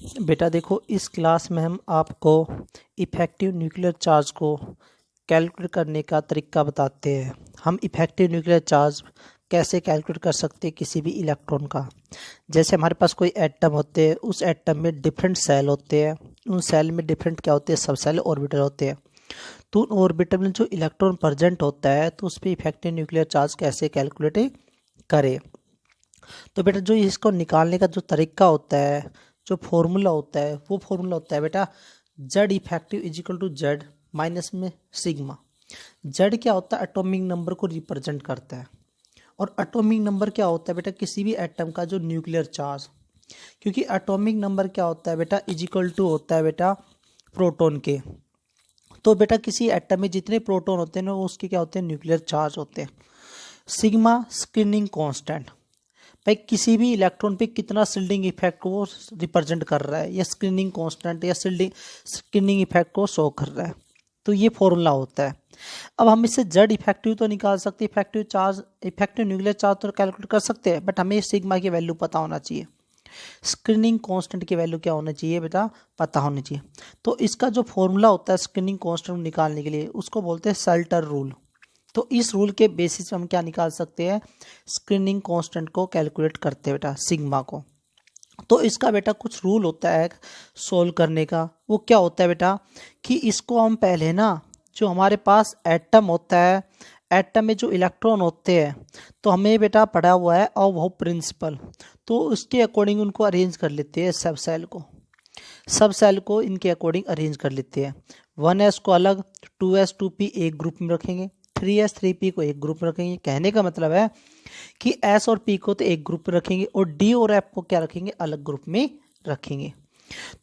बेटा देखो, इस क्लास में हम आपको इफेक्टिव न्यूक्लियर चार्ज को कैलकुलेट करने का तरीका बताते हैं। हम इफेक्टिव न्यूक्लियर चार्ज कैसे कैलकुलेट कर सकते हैं किसी भी इलेक्ट्रॉन का। जैसे हमारे पास कोई एटम होते हैं, उस एटम में डिफरेंट सेल होते हैं, उन सेल में डिफरेंट क्या होते हैं, सब सेल ऑर्बिटल होते हैं। तो उन ऑर्बिटल में जो इलेक्ट्रॉन प्रेजेंट होता है तो उस पर इफेक्टिव न्यूक्लियर चार्ज कैसे कैलकुलेट करें। तो बेटा जो इसको निकालने का जो तरीका होता है, जो फॉर्मूला होता है, वो फॉर्मूला होता है बेटा Z effective is equal to Z minus में सिग्मा। जेड क्या होता है, एटॉमिक नंबर को रिप्रेजेंट करता है, और एटॉमिक नंबर क्या होता है बेटा, किसी भी एटम का जो न्यूक्लियर चार्ज। क्योंकि एटॉमिक नंबर क्या होता है बेटा, इज इक्वल टू होता है बेटा प्रोटॉन के। तो बेटा किसी एटम में जितने प्रोटॉन होते हैं ना, वो उसके क्या होते हैं, न्यूक्लियर चार्ज होते हैं। सिग्मा स्क्रीनिंग कांस्टेंट, भाई किसी भी इलेक्ट्रॉन पे कितना शिल्डिंग इफेक्ट को रिप्रेजेंट कर रहा है, या स्क्रीनिंग कांस्टेंट या स्क्रीनिंग इफेक्ट को शो कर रहा है। तो ये फॉर्मूला होता है। अब हम इससे जेड इफेक्टिव तो निकाल सकते हैं, effective charge, effective nuclear charge तो कैलकुलेट कर सकते हैं, बट हमें सिग्मा की वैल्यू पता होना चाहिए, स्क्रीनिंग कांस्टेंट की वैल्यू क्या होना चाहिए बेटा, पता होनी चाहिए। तो इसका जो फॉर्मूला होता है स्क्रीनिंग कांस्टेंट निकालने के लिए, उसको बोलते हैं सेल्टर रूल। तो इस रूल के बेसिस पे हम क्या निकाल सकते हैं, स्क्रीनिंग कांस्टेंट को कैलकुलेट करते हैं बेटा, सिग्मा को। तो इसका बेटा कुछ रूल होता है सोल्व करने का। वो क्या होता है बेटा कि इसको हम पहले ना, जो हमारे पास एटम होता है, एटम में जो इलेक्ट्रॉन होते हैं, तो हमें बेटा पढ़ा हुआ है और वो प्रिंसिपल, तो उसके अकॉर्डिंग उनको अरेंज कर लेते हैं। सब सेल को इनके अकॉर्डिंग अरेंज कर लेते हैं। 1s को अलग, 2s 2p एक ग्रुप में रखेंगे, 3s 3p को एक ग्रुप में रखेंगे। कहने का मतलब है कि s और p को तो एक ग्रुप में रखेंगे, और d और f को क्या रखेंगे, अलग ग्रुप में रखेंगे।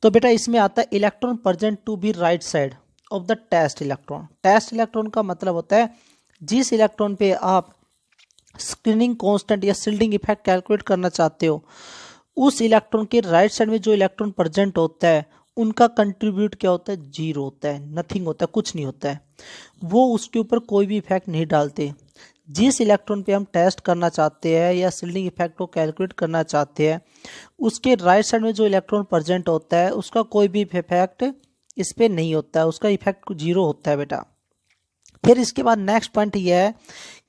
तो बेटा इसमें आता है electron present to be right side of the test electron. Test electron का मतलब होता है जिस इलेक्ट्रॉन पे आप स्क्रीनिंग कांस्टेंट या शिल्डिंग इफेक्ट कैलकुलेट करना चाहते हो, उस इलेक्ट्रॉन के राइट साइड में जो इलेक्ट्रॉन प्रेजेंट होता है, उनका कंट्रीब्यूट क्या होता है, जीरो होता है, नथिंग होता है, कुछ नहीं होता है। वो उसके ऊपर कोई भी इफेक्ट नहीं डालते। जिस इलेक्ट्रॉन पे हम टेस्ट करना चाहते हैं या शिल्डिंग इफेक्ट को कैलकुलेट करना चाहते हैं, उसके राइट साइड में जो इलेक्ट्रॉन प्रेजेंट होता है, उसका कोई भी इफेक्ट इस पर नहीं होता है, उसका इफेक्ट जीरो होता है बेटा। फिर इसके बाद नेक्स्ट पॉइंट ये है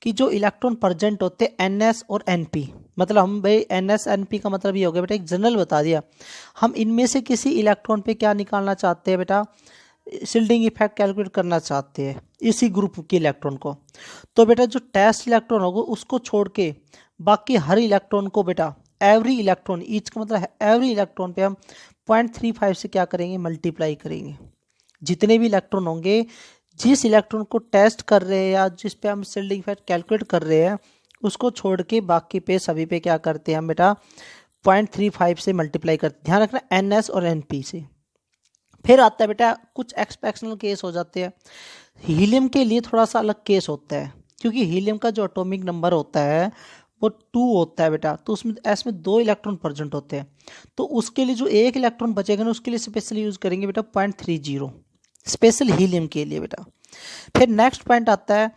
कि जो इलेक्ट्रॉन प्रेजेंट होते हैं NS और NP, मतलब हम भाई NS NP का मतलब ये हो गया बेटा, एक जनरल बता दिया। हम इनमें से किसी इलेक्ट्रॉन पे क्या निकालना चाहते हैं बेटा, शिल्डिंग इफेक्ट कैलकुलेट करना चाहते हैं इसी ग्रुप के इलेक्ट्रॉन को। तो बेटा जो टेस्ट इलेक्ट्रॉन होगा उसको छोड़ के बाकी हर इलेक्ट्रॉन को बेटा, एवरी इलेक्ट्रॉन, ईच का मतलब है एवरी इलेक्ट्रॉन पे हम 0.35 से क्या करेंगे, मल्टीप्लाई करेंगे। जितने भी इलेक्ट्रॉन होंगे, जिस इलेक्ट्रॉन को टेस्ट कर रहे हैं या जिस पे हम शिल्डिंग इफेक्ट कैलकुलेट कर रहे हैं, उसको छोड़ के बाकी पे सभी पे क्या करते हैं हम बेटा, 0.35 से मल्टीप्लाई करते हैं। ध्यान रखना NS और NP से। फिर आता है बेटा कुछ एक्सेप्शनल केस हो जाते हैं। हीलियम के लिए थोड़ा सा अलग केस होता है, क्योंकि हीलियम का जो एटॉमिक नंबर होता है वो 2 होता है बेटा, तो उसमें एस में 2 इलेक्ट्रॉन प्रेजेंट होते हैं। तो उसके लिए जो एक इलेक्ट्रॉन बचेगा ना, उसके लिए स्पेशल यूज करेंगे बेटा 0.30, स्पेशल हीलियम के लिए बेटा। फिर नेक्स्ट पॉइंट आता है,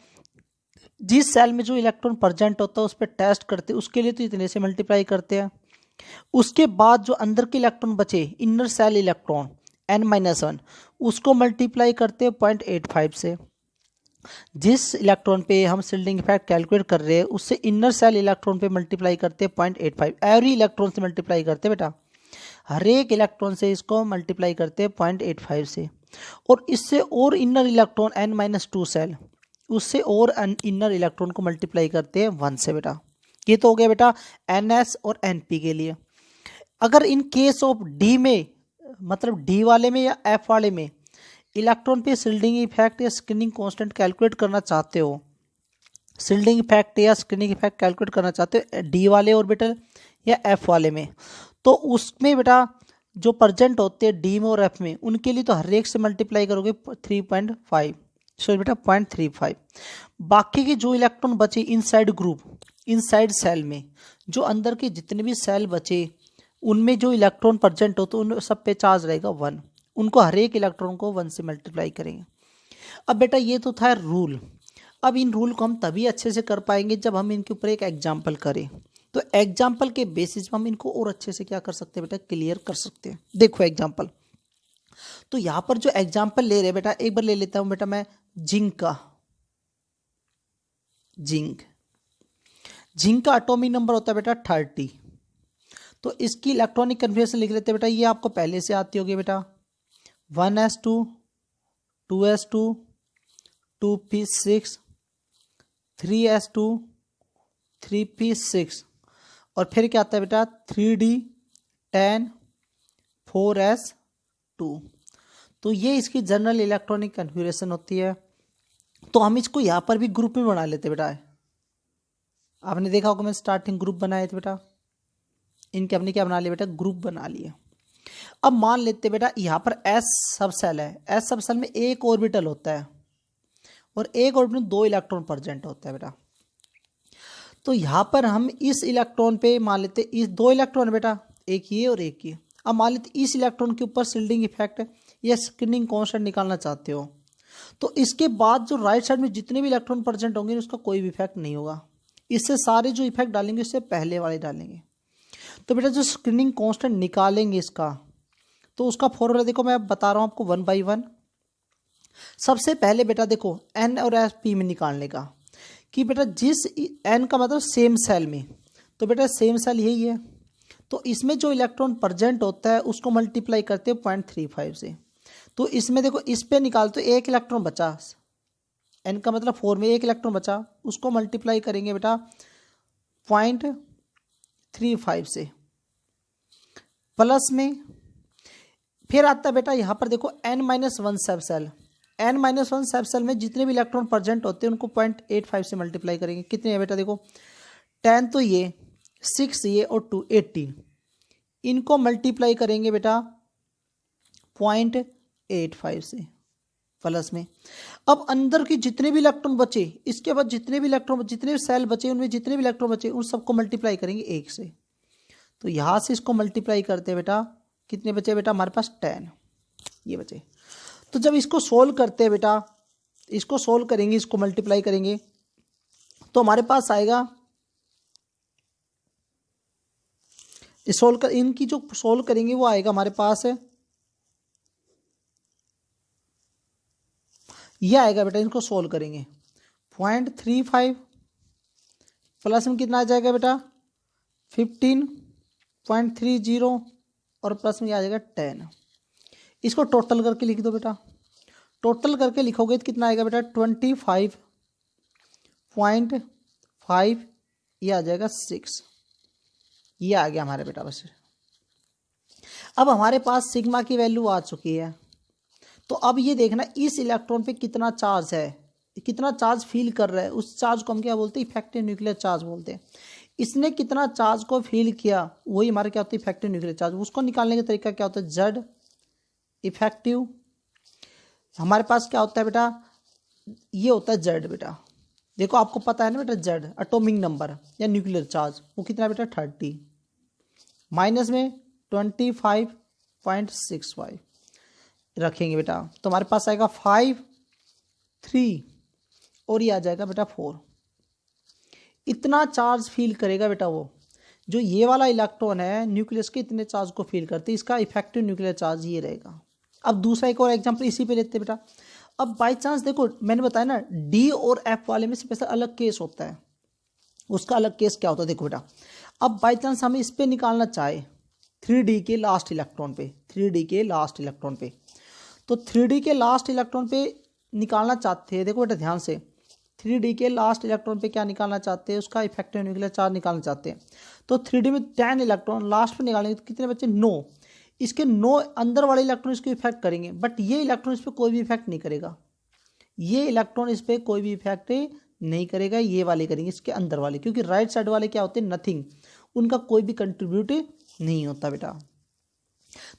जिस सेल में जो इलेक्ट्रॉन प्रेजेंट होता है उस पर टेस्ट करते हैं, उसके लिए तो इतने से मल्टीप्लाई करते हैं। उसके बाद जो अंदर के इलेक्ट्रॉन बचे, इनर सेल इलेक्ट्रॉन N-1, उसको मल्टीप्लाई करते हैं 0.85 से। जिस इलेक्ट्रॉन पे हम शिल्डिंग इफेक्ट कैलकुलेट कर रहे हैं, उससे इनर सेल इलेक्ट्रॉन पे मल्टीप्लाई करते हैं 0.85। एवरी इलेक्ट्रॉन से मल्टीप्लाई करते हैं बेटा, हर एक इलेक्ट्रॉन से इसको मल्टीप्लाई करते हैं 0.85 से। और इससे और इनर इलेक्ट्रॉन N-2 सेल, उससे और इनर इलेक्ट्रॉन को मल्टीप्लाई करते हैं 1 से बेटा। ये तो हो गया बेटा NS और NP के लिए। अगर इन केस ऑफ D में, मतलब D वाले में या F वाले में इलेक्ट्रॉन पे शिल्डिंग इफेक्ट या स्क्रीनिंग कांस्टेंट कैलकुलेट करना चाहते हो, शिल्डिंग इफेक्ट या स्क्रीनिंग इफेक्ट कैलकुलेट करना चाहते हो D वाले ऑर्बिटल या F वाले में, तो उसमें बेटा जो प्रेजेंट होते हैं D में और F में, उनके लिए तो हर एक से मल्टीप्लाई करोगे 3.5, सॉरी बेटा 0.35। बाकी के जो इलेक्ट्रॉन बचे इनसाइड ग्रुप, इनसाइड सेल में जो अंदर के जितने भी सेल बचे, उनमें जो इलेक्ट्रॉन प्रेजेंट होते हैं उन सब पे चार्ज रहेगा 1, उनको हर एक इलेक्ट्रॉन को 1 से मल्टीप्लाई करेंगे। अब बेटा ये तो था रूल। अब इन रूल को हम तभी अच्छे से कर पाएंगे जब हम इनके ऊपर एक एग्जाम्पल करें। तो एग्जाम्पल के बेसिस पर हम इनको और अच्छे से क्या कर सकते हैं बेटा, क्लियर कर सकते हैं। देखो एग्जाम्पल, तो यहां पर जो एग्जाम्पल ले रहे बेटा, एक बार ले लेता हूं बेटा मैं जिंक का। जिंक का एटॉमिक नंबर होता है बेटा 30। तो इसकी इलेक्ट्रॉनिक कन्फिगरेशन लिख लेते हैं बेटा, ये आपको पहले से आती होगी बेटा, 1s2 2s2 2p6 3s2 3p6 और फिर क्या आता है बेटा 3d10 4s2। तो ये इसकी जनरल इलेक्ट्रॉनिक कन्फिगरेशन होती है। तो हम इसको यहाँ पर भी ग्रुप में बना लेते बेटा। आपने देखा होगा मैं स्टार्टिंग ग्रुप बनाए थे बेटा, इनके हमने क्या बना लिया बेटा, ग्रुप बना लिए। अब मान लेते बेटा यहाँ पर s सब सेल है, s सब सेल में एक ऑर्बिटल होता है और एक ऑर्बिटल में 2 इलेक्ट्रॉन प्रेजेंट होता है बेटा। तो यहाँ पर हम इस इलेक्ट्रॉन पे मान लेते इस 2 इलेक्ट्रॉन बेटा, एक ये और एक ये। अब मान लेते इस इलेक्ट्रॉन के ऊपर शिल्डिंग इफेक्ट या स्क्रीनिंग कांस्टेंट निकालना चाहते हो, तो इसके बाद जो राइट साइड में जितने भी इलेक्ट्रॉन प्रेजेंट होंगे उसका कोई भी इफेक्ट नहीं होगा। इससे सारे जो इफेक्ट डालेंगे उससे पहले वाले डालेंगे। तो बेटा जो स्क्रीनिंग कांस्टेंट निकालेंगे इसका, तो उसका फॉर्मूला देखो मैं बता रहा हूँ आपको 1 by 1। सबसे पहले बेटा देखो n और s p में निकालने का, कि बेटा जिस n का मतलब सेम सेल में, तो बेटा सेम सेल यही है, तो इसमें जो इलेक्ट्रॉन प्रेजेंट होता है उसको मल्टीप्लाई करते हैं 0.35 से। तो इसमें देखो इस पे निकालते तो एक इलेक्ट्रॉन बचा, n का मतलब 4 में एक इलेक्ट्रॉन बचा, उसको मल्टीप्लाई करेंगे बेटा 0.35 से, प्लस में फिर आता है बेटा यहाँ पर देखो n-1 सब सेल, n-1 सब सेल में जितने भी इलेक्ट्रॉन प्रेजेंट होते हैं उनको 0.85 से मल्टीप्लाई करेंगे। कितने है बेटा देखो 10 तो ये 6 ये और 2 18, इनको मल्टीप्लाई करेंगे बेटा 0.85 से, प्लस में। अब अंदर की जितने भी इलेक्ट्रॉन बचे, इसके बाद जितने भी सेल बचे उनमें जितने भी इलेक्ट्रॉन बचे उन सबको मल्टीप्लाई करेंगे 1 से। तो यहाँ से इसको मल्टीप्लाई करते हैं बेटा, कितने बचे बेटा हमारे पास 10 ये बचे। तो जब इसको सोल्व करते हैं बेटा, इसको सोल्व करेंगे, इसको मल्टीप्लाई करेंगे, तो हमारे पास आएगा इनकी जो सोल्व करेंगे वो आएगा हमारे पास है, ये आएगा बेटा, इनको सोल्व करेंगे 0.35 प्लस में कितना आ जाएगा बेटा 15.30 और प्लस में आ जाएगा 10। इसको टोटल करके लिख दो बेटा, टोटल करके लिखोगे तो कितना आएगा बेटा 25.5, ये आ जाएगा 6, ये आ गया हमारे बेटा बस। अब हमारे पास सिग्मा की वैल्यू आ चुकी है, तो अब ये देखना इस इलेक्ट्रॉन पे कितना चार्ज है, कितना चार्ज फील कर रहा है, उस चार्ज को हम क्या बोलते हैं, इफेक्टिव न्यूक्लियर चार्ज बोलते हैं। इसने कितना चार्ज को फील किया वही हमारा क्या होता है, इफेक्टिव न्यूक्लियर चार्ज। उसको निकालने का तरीका क्या होता है, जेड इफेक्टिव, हमारे पास क्या होता है बेटा, ये होता है जेड बेटा। देखो आपको पता है ना बेटा जेड एटॉमिक नंबर या न्यूक्लियर चार्ज वो कितना बेटा 30, माइनस में 25.65 रखेंगे बेटा, तो हमारे पास आएगा 5 3 और ये आ जाएगा बेटा 4। इतना चार्ज फील करेगा बेटा वो, जो ये वाला इलेक्ट्रॉन है न्यूक्लियस के इतने चार्ज को फील करते हैं, इसका इफेक्टिव न्यूक्लियर चार्ज ये रहेगा। अब दूसरा एक और एग्जांपल इसी पे लेते हैं बेटा। अब बाय चांस देखो मैंने बताया ना डी और एफ वाले में से अलग केस होता है, उसका अलग केस क्या होता है देखो बेटा। अब बाय चांस हम इस पे निकालना चाहे 3D के लास्ट इलेक्ट्रॉन पे, 3D के लास्ट इलेक्ट्रॉन पे, तो 3D के लास्ट इलेक्ट्रॉन पे निकालना चाहते हैं, देखो बेटा ध्यान से, 3D के लास्ट इलेक्ट्रॉन पे क्या निकालना चाहते हैं, उसका इफेक्टिव न्यूक्लियर चार्ज निकालना चाहते हैं। तो 3D में 10 इलेक्ट्रॉन लास्ट पे निकालेंगे तो कितने बच्चे 9, इसके 9 अंदर वाले इलेक्ट्रॉन इसको इफेक्ट करेंगे, बट ये इलेक्ट्रॉन इस पर कोई भी इफेक्ट नहीं करेगा, ये इलेक्ट्रॉन इस पर कोई भी इफेक्ट नहीं करेगा, ये वाले करेंगे इसके अंदर वाले, क्योंकि राइट साइड वाले क्या होते हैं नथिंग, उनका कोई भी कंट्रीब्यूट नहीं होता बेटा।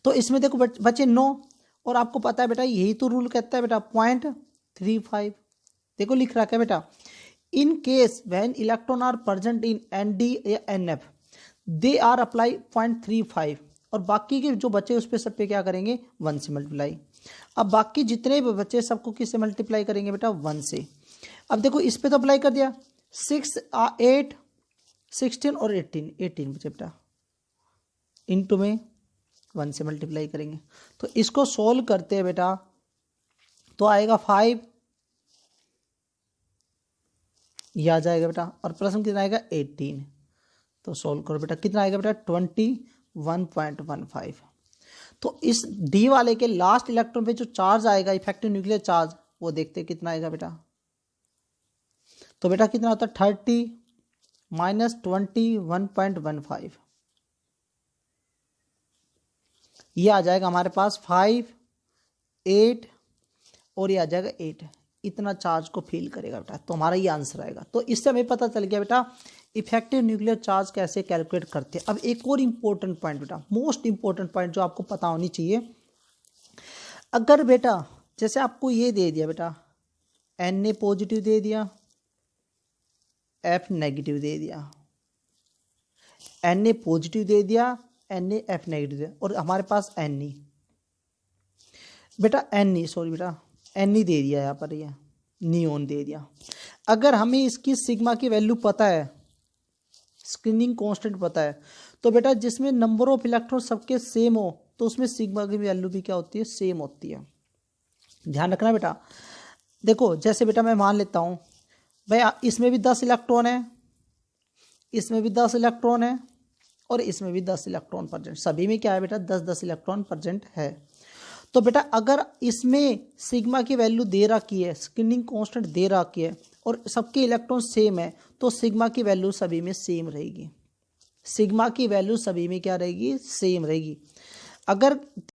तो इसमें देखो बच्चे 9, और आपको पता है बेटा यही तो रूल कहता है बेटा 0.35, देखो लिख रखा है बेटा, in case when electron are present in ND या NF दे आर अप्लाई 0.35, और बाकी के जो बच्चे उस पर सब पे क्या करेंगे 1 से मल्टीप्लाई। अब बाकी जितने भी बच्चे सबको किससे मल्टीप्लाई करेंगे बेटा 1 से। अब देखो इस पे तो अप्लाई कर दिया 6 8 16 और 18 बचे बेटा, इनटू में 1 से मल्टीप्लाई करेंगे तो इसको सोल्व करते हैं बेटा, तो आएगा 5, ये आ जाएगा बेटा, और प्लस में कितना आएगा 18, तो सोल्व करो बेटा, कितना आएगा बेटा 21.15। तो इस डी वाले के लास्ट इलेक्ट्रॉन पे जो चार्ज आएगा इफेक्टिव न्यूक्लियर चार्ज, वो देखते हैं कितना आएगा बेटा। तो बेटा कितना होता है 30 माइनस 21.15, ये आ जाएगा हमारे पास 5, 8 और ये आ जाएगा 8, इतना चार्ज को फील करेगा बेटा, तो हमारा ये आंसर आएगा। तो इससे हमें पता चल गया बेटा इफेक्टिव न्यूक्लियर चार्ज कैसे कैलकुलेट करते हैं। अब एक और इंपॉर्टेंट पॉइंट बेटा, मोस्ट इंपॉर्टेंट पॉइंट जो आपको पता होनी चाहिए, अगर बेटा जैसे आपको ये दे दिया बेटा Na पॉजिटिव दे दिया, F नेगेटिव दे दिया, Na पॉजिटिव दे दिया, Na F नेगेटिव दे दिया, और हमारे पास Ne बेटा Ne दे दिया, यहाँ पर ये नियोन दे दिया। अगर हमें इसकी सिग्मा की वैल्यू पता है, स्क्रीनिंग कांस्टेंट पता है, तो बेटा जिसमें नंबर ऑफ इलेक्ट्रॉन सबके सेम हो तो उसमें सिग्मा की वैल्यू भी क्या होती है, सेम होती है। ध्यान रखना बेटा। देखो जैसे बेटा मैं मान लेता हूँ भाई इसमें भी 10 इलेक्ट्रॉन है, इसमें भी 10 इलेक्ट्रॉन है, और इसमें भी 10 इलेक्ट्रॉन प्रेजेंट, सभी में क्या है बेटा 10-10 इलेक्ट्रॉन प्रेजेंट है। तो बेटा अगर इसमें सिग्मा की वैल्यू दे रखी है, स्क्रीनिंग कांस्टेंट दे रखी है, और सबके इलेक्ट्रॉन सेम है, तो सिग्मा की वैल्यू सभी में सेम रहेगी, सिग्मा की वैल्यू सभी में क्या रहेगी, सेम रहेगी। अगर